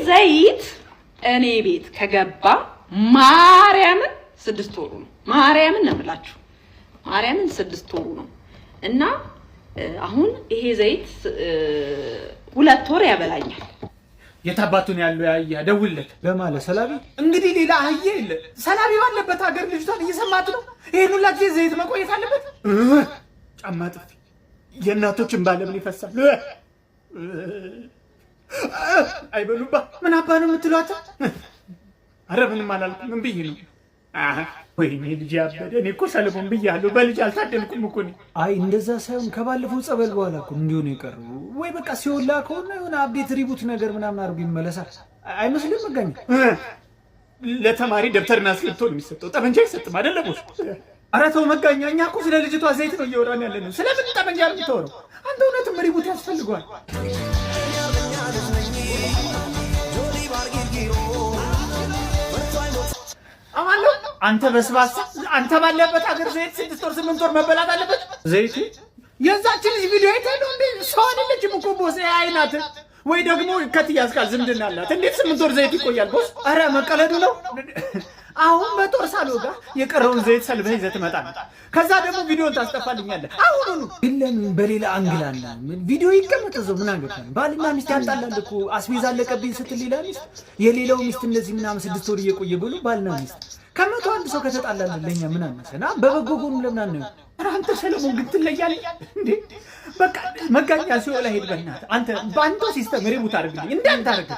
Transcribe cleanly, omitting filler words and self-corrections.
ዘይት እኔ ቤት ከገባ ማርያምን 6 ወሩ ነው። ማርያምን ነው የምላችሁ። ማርያምን 6 ወሩ ነው እና አሁን ይሄ ዘይት 2 ወር ያበላኛል። የታባቱን ያለው ያያ ደውልለት ለማለት ሰላቢ እንግዲህ ሌላ አህዬ የለ ሰላቢ ባለበት ሀገር ልጅቷን እየሰማት ነው። ይሄን ሁላ ጊዜ ዘይት መቆየት አለበት። ጫማ ጥፊ የእናቶችን ባለምን ይፈሳል። አይበሉባ ምን አባ ነው የምትሏት? አረ ምንም አላልኩም። ምን ብዬ ነው? ወይኔ ልጅ ያበደ። እኔ እኮ ሰለሞን ብያለሁ። በልጅ አልታደልኩም እኮ እኔ። አይ እንደዛ ሳይሆን ከባለፈው ጸበል በኋላ እኮ እንዲሆነ የቀረው ወይ በቃ ሲወላ ከሆነ የሆነ አብዴት ሪቡት ነገር ምናምን አድርጎ ይመለሳል። አይመስልም? መጋኛ ለተማሪ ደብተርና እስክሪብቶ ነው የሚሰጠው፣ ጠመንጃ አይሰጥም አይደለም? ኧረ ተው መጋኛ። እኛ እኮ ስለ ልጅቷ ዘይት ነው እየወራን ያለ ነው። ስለምን ጠመንጃ ነው የምታወራው አንተ? እውነትም ሪቡት ያስፈልገዋል። አማለው አንተ በስባሳ አንተ ባለበት ሀገር ዘይት 6 ወር 8 ወር መበላት አለበት። ዘይቱ የዛችን ልጅ ቪዲዮ አይተኸው እንዴ? ሰው አይደለችም እኮ ቦስ አይናት ወይ ደግሞ ከትያዝ ጋር ዝምድና አላት። እንዴት 8 ወር ዘይት ይቆያል ቦስ? አረ መቀለዱ ነው። አሁን በጦር ሳልወጋ የቀረውን ዘይት ሰልበህ ይዘህ ትመጣለህ። ከዛ ደግሞ ቪዲዮን ታስጠፋልኛለህ። አሁን ይለም በሌላ አንግላና ምን ቪዲዮ ይቀመጥ ዘው ምን አገባኝ? ባልና ሚስት ያጣላል እኮ አስቤዛ አለቀብኝ ስትል ይላል የሌላው ሚስት እንደዚህ ምናምን 6 ወር እየቆየ ብሎ ባልና ሚስት ከመቶ አንድ ሰው ከተጣላልን ለኛ ምን አነሰና? በበጎ ጎኑ ለምን አነው? አንተ ሰለሞን ግን ትለያለህ እንዴ? በቃ መጋኛ ሲወላ ሄድ በእናትህ አንተ በአንተ ሲስተም ሪቡት አድርግልኝ እንዳንተ አድርግ።